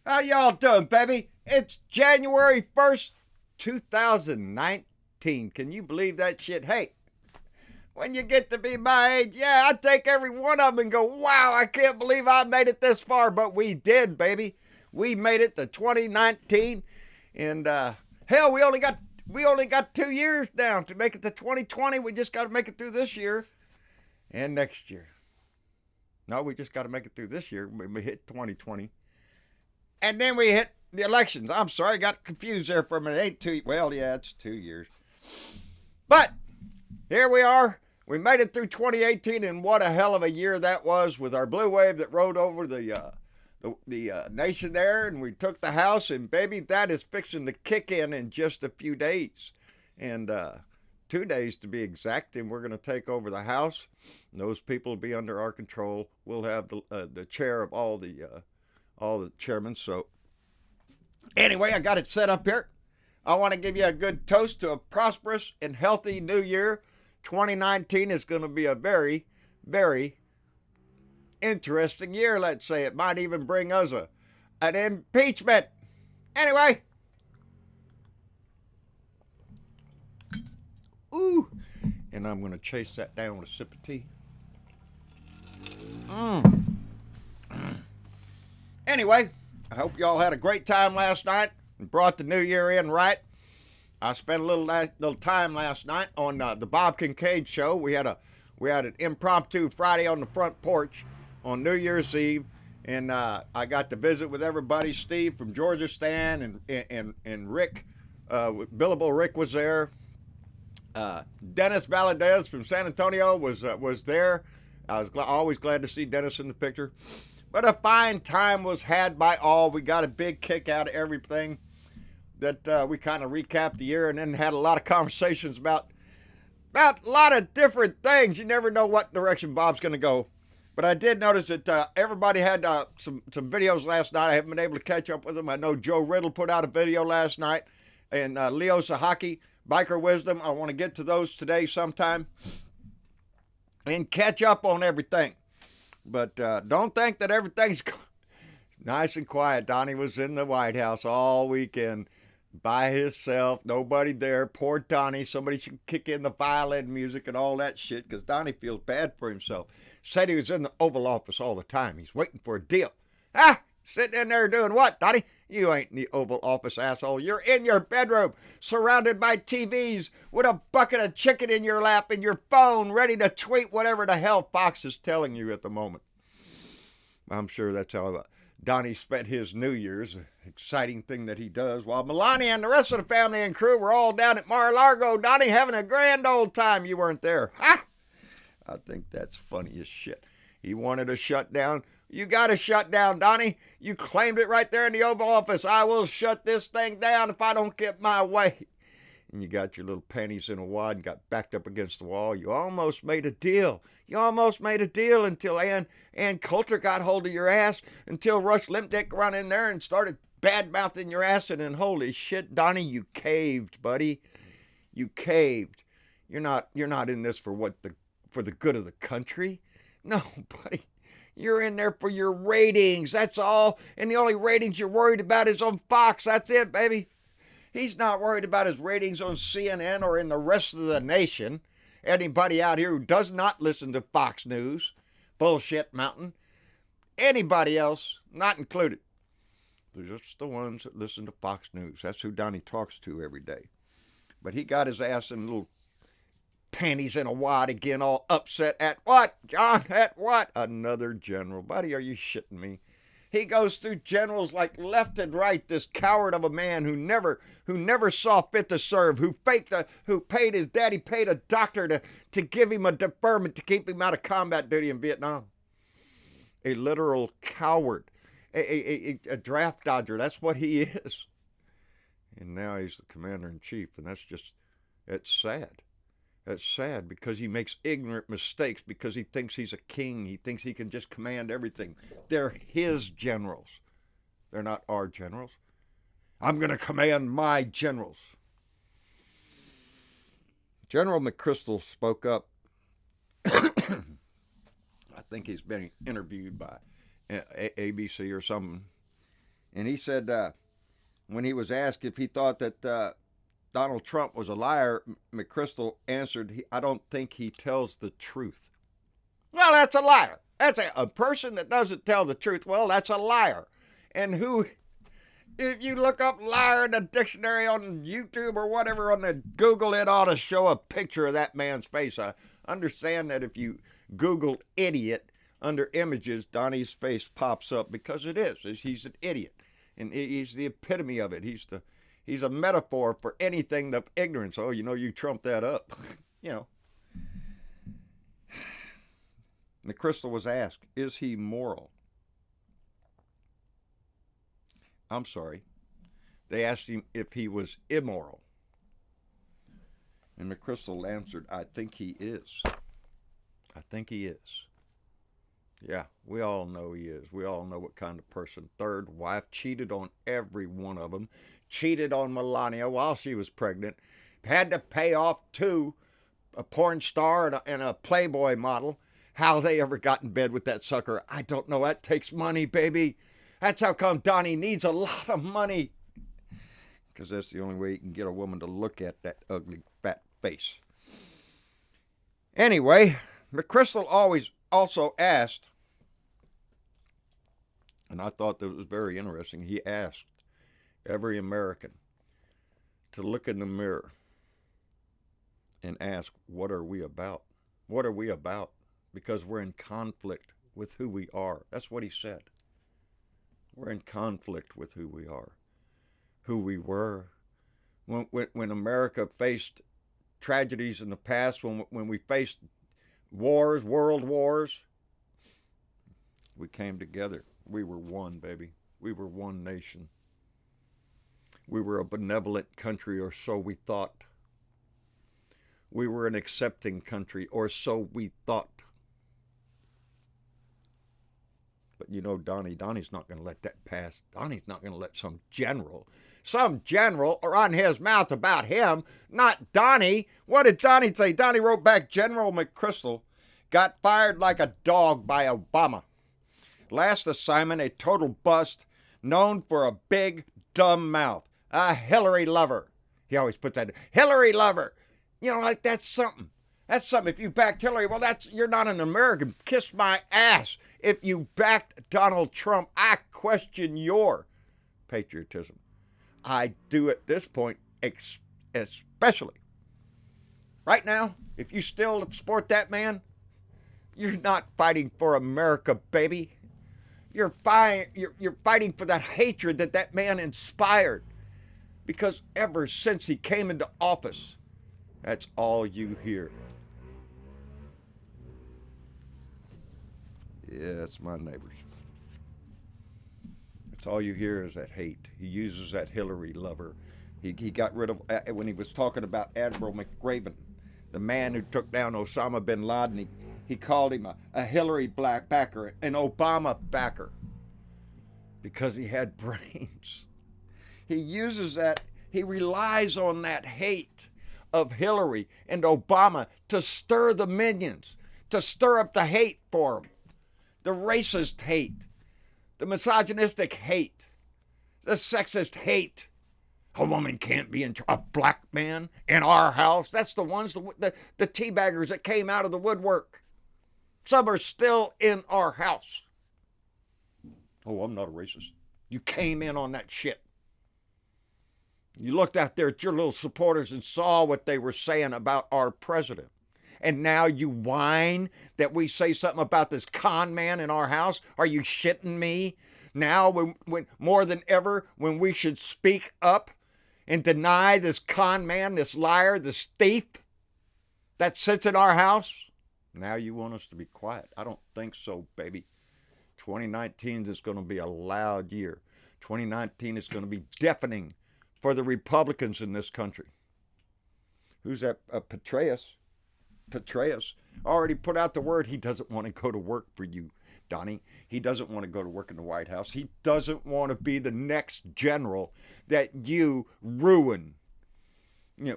How y'all doing, baby? It's January 1st, 2019. Can you believe that shit? Hey, when you get to be my age, yeah, I take every one of them and go, wow, I can't believe I made it this far. But we did, baby. We made it to 2019. And hell, we only got 2 years now to make it to 2020. We just got to make it through this year and next year. No, we just got to make it through this year. We hit 2020. And then we hit the elections. I'm sorry, I got confused there for a minute. It ain't 2, well, yeah, it's 2 years. But here we are. We made it through 2018, and what a hell of a year that was with our blue wave that rode over the nation there, and we took the House, and baby, that is fixing to kick in just a few days. And 2 days to be exact, and we're going to take over the House. And those people will be under our control. We'll have the chair of all the chairmen. So anyway, I got it set up here. I want to give you a good toast to a prosperous and healthy new year. 2019 is going to be a very, very interesting year, let's say. It might even bring us an impeachment. Anyway. Ooh. And I'm going to chase that down with a sip of tea. Anyway, I hope y'all had a great time last night and brought the new year in right. I spent a little time last night on the Bob Kincaid show. We had an impromptu Friday on the front porch on New Year's Eve, and I got to visit with everybody. Steve from Georgia Stan and Rick, Billable Rick was there. Dennis Valadez from San Antonio was there. I was always glad to see Dennis in the picture. But a fine time was had by all. We got a big kick out of everything. That we kind of recapped the year and then had a lot of conversations about a lot of different things. You never know what direction Bob's going to go. But I did notice that everybody had some videos last night. I haven't been able to catch up with them. I know Joe Riddle put out a video last night. And Leo Sahaki, Biker Wisdom. I want to get to those today sometime. And catch up on everything. But don't think that everything's nice and quiet. Donnie was in the White House all weekend by himself. Nobody there. Poor Donnie. Somebody should kick in the violin music and all that shit because Donnie feels bad for himself. Said he was in the Oval Office all the time. He's waiting for a deal. Sitting in there doing what, Donnie? You ain't in the Oval Office, asshole. You're in your bedroom, surrounded by TVs, with a bucket of chicken in your lap and your phone, ready to tweet whatever the hell Fox is telling you at the moment. I'm sure that's how Donnie spent his New Year's, exciting thing that he does, while Melania and the rest of the family and crew were all down at Mar-a-Lago, Donnie having a grand old time. You weren't there. Ha! I think that's funny as shit. He wanted to shut down. You got to shut down, Donnie. You claimed it right there in the Oval Office. I will shut this thing down if I don't get my way. And you got your little panties in a wad and got backed up against the wall. You almost made a deal. You almost made a deal until Ann Coulter got hold of your ass, until Rush Limdick run in there and started bad-mouthing your ass, and then holy shit, Donnie, you caved, buddy. You caved. You're not in this for the good of the country. No, buddy. You're in there for your ratings. That's all. And the only ratings you're worried about is on Fox. That's it, baby. He's not worried about his ratings on CNN or in the rest of the nation. Anybody out here who does not listen to Fox News, Bullshit Mountain, anybody else, not included. They're just the ones that listen to Fox News. That's who Donnie talks to every day. But he got his ass in little panties in a wad again, all upset at what, John? At what? Another general. Buddy, are you shitting me? He goes through generals like left and right, this coward of a man who never saw fit to serve, who paid his daddy paid a doctor to give him a deferment to keep him out of combat duty in Vietnam. A literal coward. A draft dodger. That's what he is. And now he's the commander-in-chief, and it's sad. That's sad because he makes ignorant mistakes because he thinks he's a king. He thinks he can just command everything. They're his generals. They're not our generals. I'm going to command my generals. General McChrystal spoke up. I think he's been interviewed by ABC or something. And he said when he was asked if he thought that Donald Trump was a liar, McChrystal answered, I don't think he tells the truth. Well, that's a liar. That's a person that doesn't tell the truth. Well, that's a liar. And who, if you look up liar in the dictionary on YouTube or whatever on the Google, it ought to show a picture of that man's face. I understand that if you Google idiot under images, Donnie's face pops up because it is. He's an idiot. And he's the epitome of it. He's a metaphor for anything of ignorance. Oh, you trumped that up. McChrystal was asked, is he moral? I'm sorry. They asked him if he was immoral. And McChrystal answered, I think he is. I think he is. Yeah, we all know he is. We all know what kind of person. Third wife, cheated on every one of them. Cheated on Melania while she was pregnant. Had to pay off a porn star and a Playboy model. How they ever got in bed with that sucker, I don't know. That takes money, baby. That's how come Donnie needs a lot of money. Because that's the only way you can get a woman to look at that ugly, fat face. Anyway, McChrystal also asked, and I thought that was very interesting, he asked every American to look in the mirror and ask, what are we about? What are we about? Because we're in conflict with who we are. That's what he said. We're in conflict with who we are, who we were. When America faced tragedies in the past, when we faced wars, world wars, we came together. We were one, baby. We were one nation. We were a benevolent country, or so we thought. We were an accepting country, or so we thought. But Donnie's not going to let that pass. Donnie's not going to let some general run his mouth about him, not Donnie. What did Donnie say? Donnie wrote back, General McChrystal got fired like a dog by Obama. Last assignment, a total bust, known for a big, dumb mouth. A Hillary lover. He always puts that, Hillary lover. Like that's something. That's something. If you backed Hillary, well, you're not an American. Kiss my ass. If you backed Donald Trump, I question your patriotism. I do at this point, especially. Right now, if you still support that man, you're not fighting for America, baby. You're fighting for that hatred that man inspired. Because ever since he came into office, that's all you hear. Yeah, that's my neighbors. That's all you hear is that hate. He uses that Hillary lover. He got rid of, when he was talking about Admiral McRaven, the man who took down Osama bin Laden, he called him a Hillary backer, an Obama backer, because he had brains. He uses that, he relies on that hate of Hillary and Obama to stir the minions, to stir up the hate for them. The racist hate, the misogynistic hate, the sexist hate. A woman can't be a black man in our house. That's the ones, the teabaggers that came out of the woodwork. Some are still in our house. Oh, I'm not a racist. You came in on that shit. You looked out there at your little supporters and saw what they were saying about our president. And now you whine that we say something about this con man in our house? Are you shitting me? Now, when more than ever, when we should speak up and deny this con man, this liar, this thief that sits in our house? Now you want us to be quiet. I don't think so, baby. 2019 is going to be a loud year. 2019 is going to be deafening for the Republicans in this country. Who's that? Petraeus already put out the word he doesn't want to go to work for you, Donnie. He doesn't want to go to work in the White House. He doesn't want to be the next general that you ruin.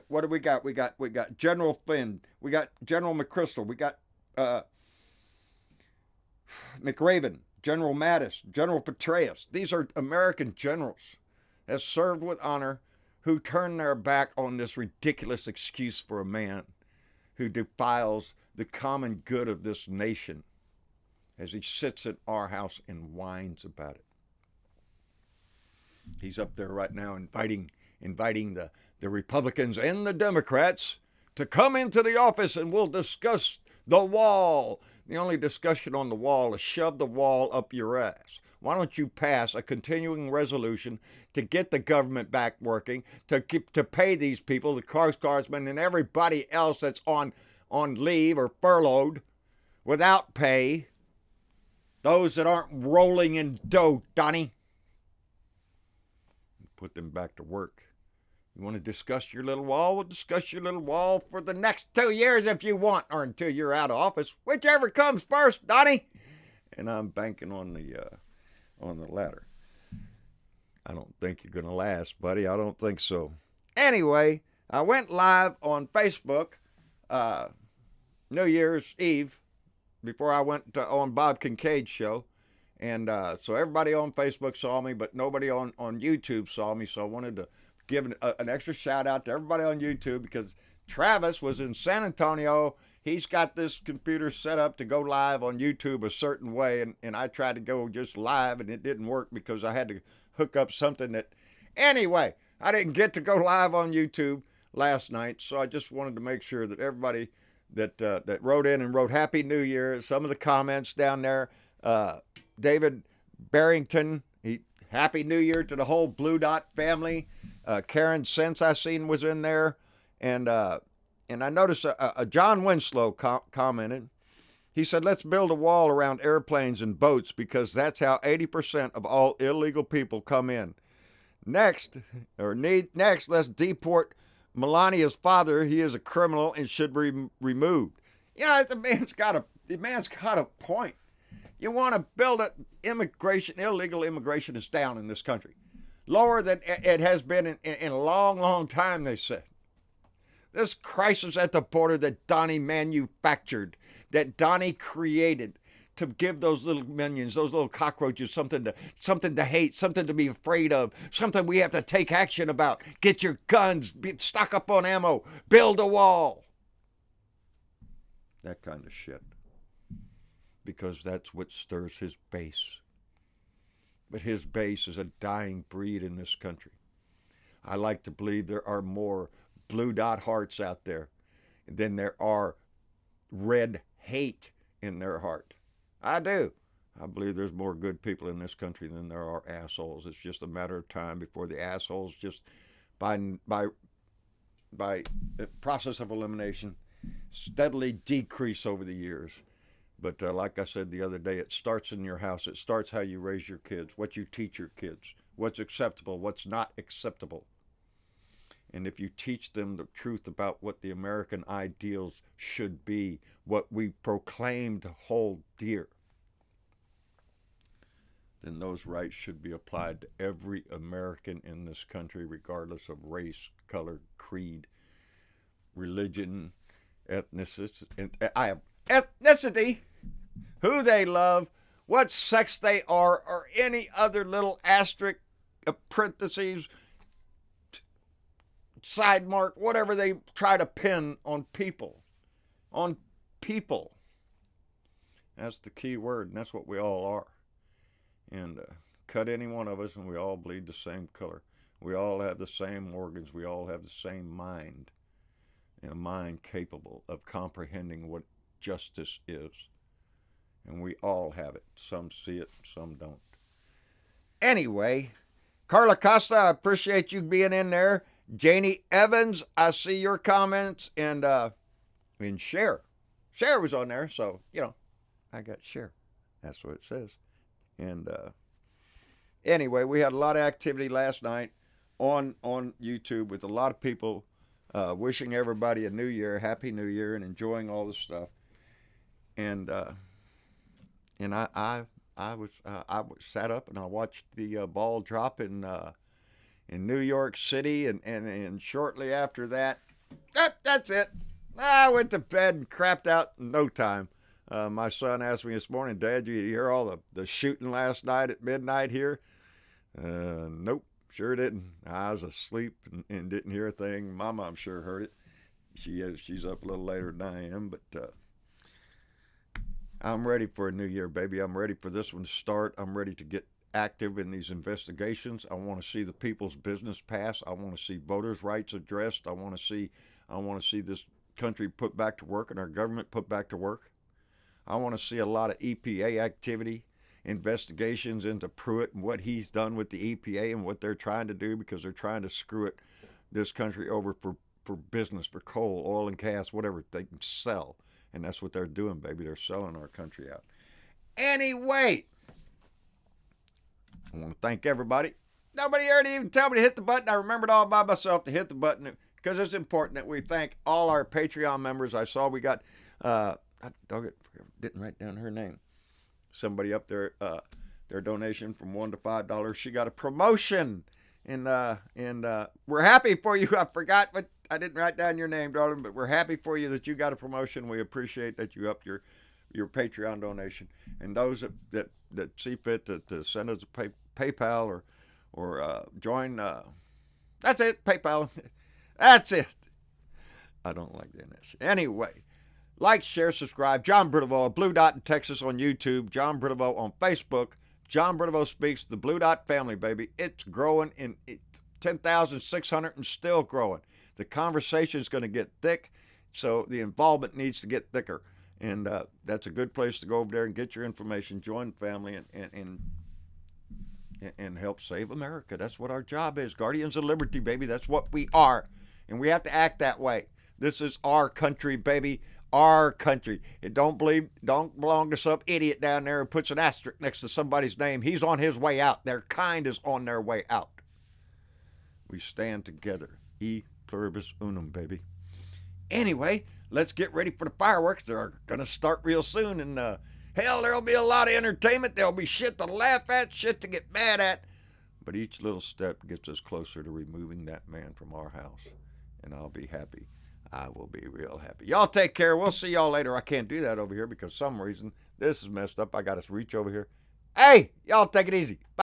What do we got? We got General Flynn. We got General McChrystal. We got McRaven, General Mattis, General Petraeus. These are American generals that served with honor who turned their back on this ridiculous excuse for a man who defiles the common good of this nation as he sits in our house and whines about it. He's up there right now inviting the Republicans and the Democrats to come into the office and we'll discuss the wall. The only discussion on the wall is shove the wall up your ass. Why don't you pass a continuing resolution to get the government back working, to pay these people, the guardsmen and everybody else that's on leave or furloughed without pay, those that aren't rolling in dough, Donnie. Put them back to work. You want to discuss your little wall? We'll discuss your little wall for the next 2 years if you want, or until you're out of office, whichever comes first, Donnie. And I'm banking on the latter. I don't think you're going to last, buddy. I don't think so. Anyway, I went live on Facebook New Year's Eve before I went on Bob Kincaid's show. And so everybody on Facebook saw me, but nobody on YouTube saw me. So I wanted to give an extra shout out to everybody on YouTube because Travis was in San Antonio. He's got this computer set up to go live on YouTube a certain way. And I tried to go just live and it didn't work because I had to hook up something that... Anyway, I didn't get to go live on YouTube last night. So I just wanted to make sure that everybody that wrote in and wrote Happy New Year, some of the comments down there, David Barrington, Happy New Year to the whole Blue Dot family. Karen Sense I seen was in there, and I noticed a John Winslow commented. He said, "Let's build a wall around airplanes and boats because that's how 80% of all illegal people come in. Next, let's deport Melania's father. He is a criminal and should be removed." Yeah, the man's got a point. You want to build illegal immigration is down in this country. Lower than it has been in a long, long time, they said. This crisis at the border that Donnie manufactured, that Donnie created to give those little minions, those little cockroaches something to hate, something to be afraid of, something we have to take action about. Get your guns, stock up on ammo, build a wall. That kind of shit. Because that's what stirs his base. But his base is a dying breed in this country. I like to believe there are more Blue Dot hearts out there than there are red hate in their heart. I do. I believe there's more good people in this country than there are assholes. It's just a matter of time before the assholes just by the process of elimination steadily decrease over the years. But like I said the other day, it starts in your house. It starts how you raise your kids, what you teach your kids, what's acceptable, what's not acceptable. And if you teach them the truth about what the American ideals should be, what we proclaim to hold dear, then those rights should be applied to every American in this country, regardless of race, color, creed, religion, ethnicity, who they love, what sex they are, or any other little asterisk, parentheses, side mark, whatever they try to pin on people. On people. That's the key word, and that's what we all are. And cut any one of us, and we all bleed the same color. We all have the same organs. We all have the same mind. And a mind capable of comprehending what justice is. And we all have it. Some see it, some don't. Anyway, Carla Costa, I appreciate you being in there. Janie Evans, I see your comments. And Cher. Cher was on there, so, I got Cher. That's what it says. And anyway, we had a lot of activity last night on YouTube with a lot of people wishing everybody a new year, happy new year, and enjoying all this stuff. And I was sat up and I watched the ball drop in New York City, and shortly after that, that's it. I went to bed and crapped out in no time. My son asked me this morning, Dad, you hear all the shooting last night at midnight here? Nope, sure didn't. I was asleep and didn't hear a thing. My mom sure heard it. She's up a little later than I am, but I'm ready for a new year, baby. I'm ready for this one to start. I'm ready to get active in these investigations. I want to see the people's business pass. I want to see voters' rights addressed. I want to see this country put back to work and our government put back to work. I want to see a lot of EPA activity, investigations into Pruitt and what he's done with the EPA and what they're trying to do, because they're trying to screw this country over for business, for coal, oil and gas, whatever they can sell. And that's what they're doing, baby. They're selling our country out. Anyway, I want to thank everybody. Nobody ever even tell me to hit the button. I remembered all by myself to hit the button, because it's important that we thank all our Patreon members. I saw we got, didn't write down her name. Somebody up there, their donation from $1 to $5. She got a promotion, and we're happy for you. I forgot, but I didn't write down your name, darling. But we're happy for you that you got a promotion. We appreciate that you upped your Patreon donation, and those that see fit to send us a PayPal or join. That's it, PayPal. That's it. I don't like doing this. Anyway, like, share, subscribe. John Bridevo, Blue Dot in Texas on YouTube. John Bridevo on Facebook. John Bridevo Speaks, the Blue Dot family, baby. It's growing, and it's 10,600 and still growing. The conversation is going to get thick, so the involvement needs to get thicker. And that's a good place to go over there and get your information, join the family, and help save America. That's what our job is. Guardians of Liberty, baby. That's what we are. And we have to act that way. This is our country, baby. Our country. It don't belong to some idiot down there who puts an asterisk next to somebody's name. He's on his way out. Their kind is on their way out. We stand together. E pluribus unum, baby. Anyway, let's get ready for the fireworks. They're going to start real soon. And hell, there'll be a lot of entertainment. There'll be shit to laugh at, shit to get mad at. But each little step gets us closer to removing that man from our house. And I'll be happy. I will be real happy. Y'all take care. We'll see y'all later. I can't do that over here because for some reason this is messed up. I got to reach over here. Hey, y'all take it easy. Bye.